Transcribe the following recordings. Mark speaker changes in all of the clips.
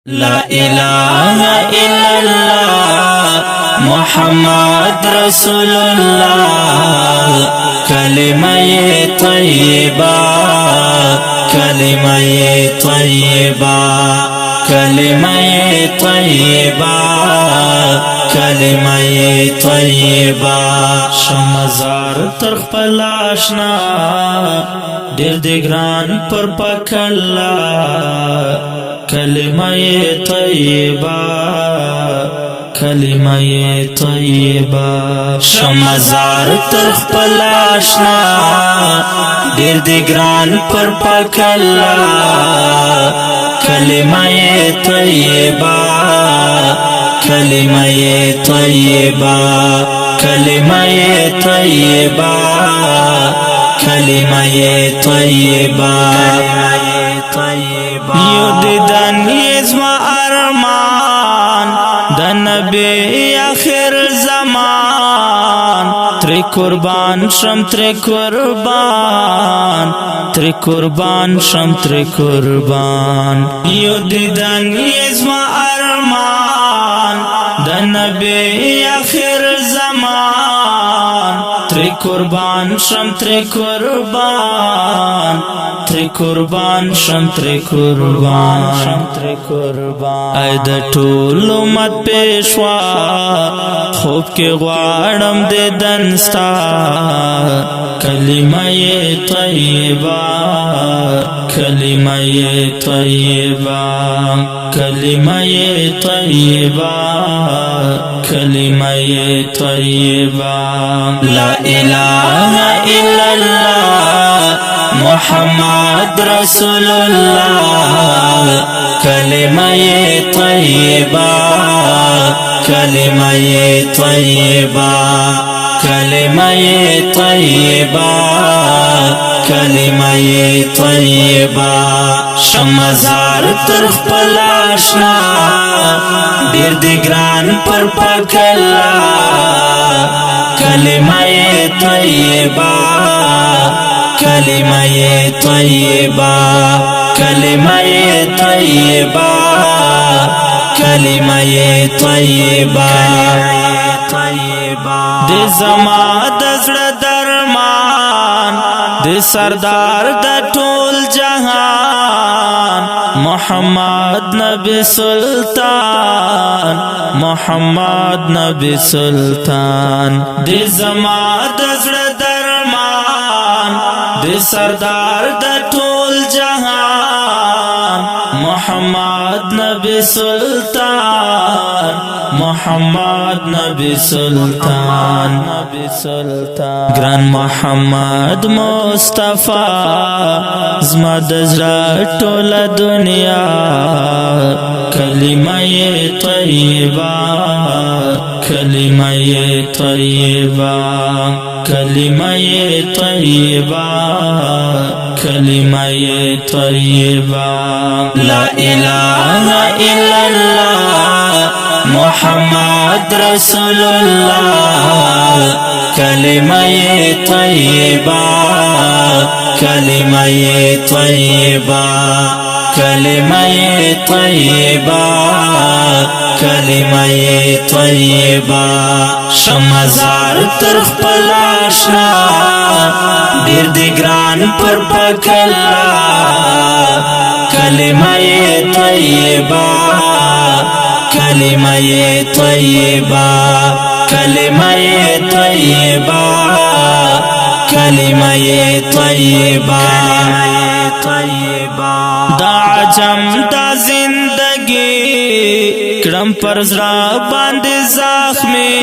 Speaker 1: لا إله إلا الله محمد رسول الله كلمة طيبة كلمة طيبة كلمة طيبة كلمة طيبة شمزار ترخ پلاشنا دیر دگران پر پکلا کلمہ طیبہ کلمہ طیبہ شمزار ترخ پلاشنا دیر دگران پر پکلا کلمہ طیبہ کلمہ طیبہ کلمہ طیبہ کلمہ طیبہ یو دیدن یزما ارمان د نبی آخر زمان تری قربان شم تری قربان تری قربان شم تری قربان یو دیدن یزما ارمان د نبی آخر زمان تری قربان شم تری قربان تری قربان شم تری قربان ای د ټول امت پیشوا خوب کې غواړم دیدن ستا کلمه طیبه کلمه طیبه کلمه طیبه کلمه طیبه لا اله الا الله محمد رسول الله کلمہ طیبہ کلمہ طیبہ کلمہ طیبہ کلمہ طیبہ شمزار ترخ پلاشنا دیر دگران پر پکلا کلمہ طیبہ کلمہ طیبہ کلمہ طیبہ کلمہ طیبہ د زما د زړه درمان د سردار د ټول جهان محمد نبی سلطان محمد نبی سلطان د زما د زړه درمان د سردار د ټول جهان محمد نبی سلطان محمد نبی سلطان گران محمد مصطفی زما د زړه ټوله دنیا کلمه طیبه کلمه طیبه کلمہ طیبہ کلمہ طیبہ لا الہ الا اللہ محمد رسول اللہ کلمہ طیبہ کلمہ طیبہ کلمہ طیبہ کلمہ طیبہ شمزار ترخ پلاشنا دیر دگران پر پکلا کلمہ طیبہ کلمہ طیبہ کلمہ طیبہ کلمہ طیبہ دا عجم دا زندگی کرم پر زرا باند زخمی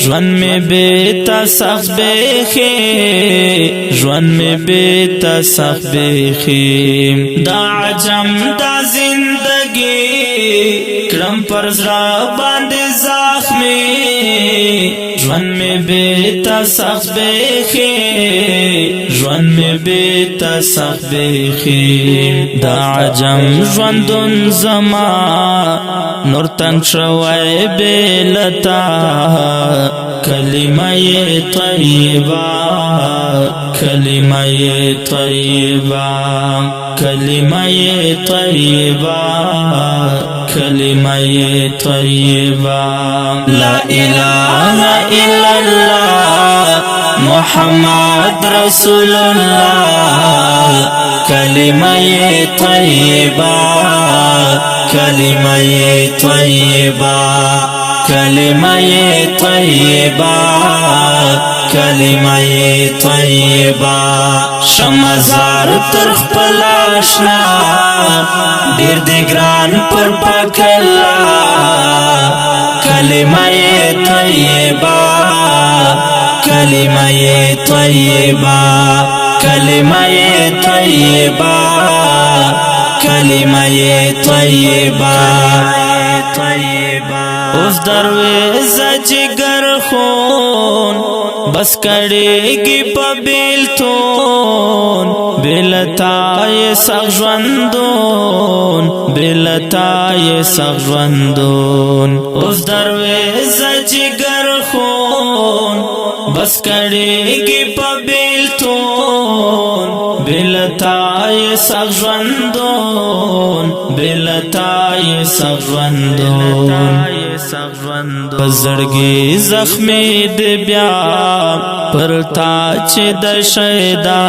Speaker 1: جوان میں بیتا سخت بیخی جوان میں بیتا سخت بیخی دا عجم دا زندگی کرم پر زرا باند زخمی جوان میں بیتا سخت بیخی جوان میں بیتا سخت بیخی دا عجم جواندون زمان نور تنگ شوی بیلتا کلمہ طیبہ کلمہ طیبہ کلمہ طیبہ کلمہ طیبہ لا الہ الا اللہ محمد رسول اللہ کلمہ طیبہ کلمہ طیبہ کلمہ طیبہ کلمہ طیبہ شمزار تر خپل آشنا ډیر دی ګران پر پاک الله کلمہ طیبہ کلمہ طیبہ کلمہ طیبہ کلمہ طیبہ اوس درویزه جگر خون بس کړيږي په بیلتون بلتای سغ ژوندون بلتای سغ ژوندون اوس درویزه جگر خون بس کړيږي په بیلتون بلتای سغ ژوندون بلتای سغ ژوندون پزړګي زخمي د بیا پرتا چې د شیدا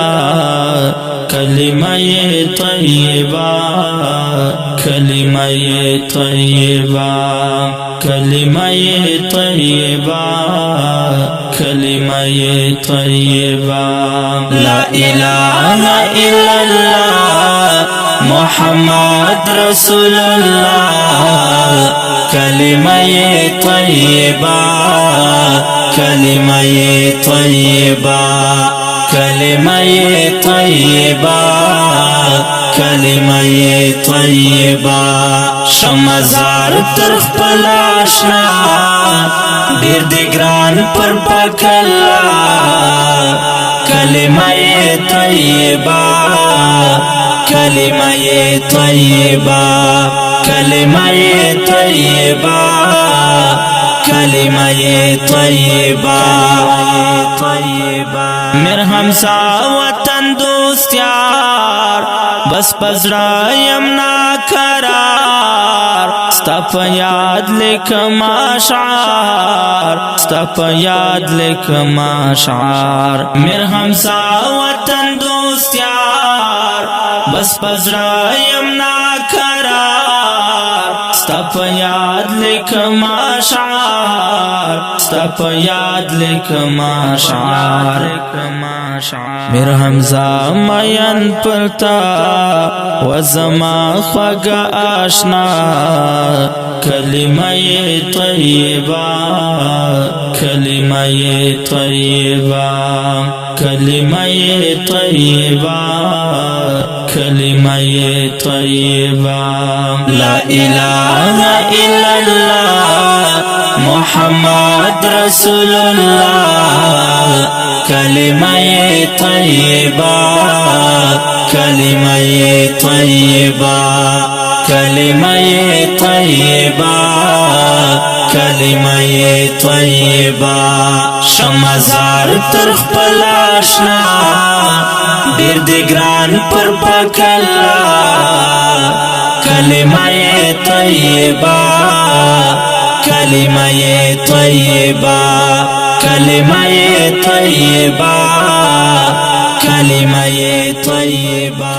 Speaker 1: کلمہ طیبہ کلمہ طیبہ کلمہ طیبہ کلمہ طیبہ لا الہ الا اللہ محمد رسول اللہ کلمہ طیبہ کلمہ طیبہ کلمہ طیبہ کلمہ طیبہ شمزار تر خپل آشنا ډیر دی ګران پر پاک الله کلمہ طیبہ کلمہ طیبہ کلمہ طیبہ کلمہ طیبہ میرا ہمسا وطن دوست یار بس پزرایم ناقرار ستا په یاد لیکم اشعار ستا په یاد لیکم اشعار میرا ہمسا وطن دوست یار بس پزرایم ناقرار ستا په یاد لیکم اشعار ستا په یاد لیکم اشعار میرا حمزہ مین پرتا و زما خواگا آشنا کلمہ طیبہ کلمہ طیبہ کلمہ طیبہ کلمہ طیبہ لا الہ الا اللہ محمد رسول اللہ کلمہ طیبہ کلمہ طیبہ کلمہ طیبہ کلمہ طیبہ شمزار تر خپل آشنا ډیر دی ګران پر پاک الله کلمہ طیبہ کلمہ طیبہ کلمہ طیبہ کلمہ طیبہ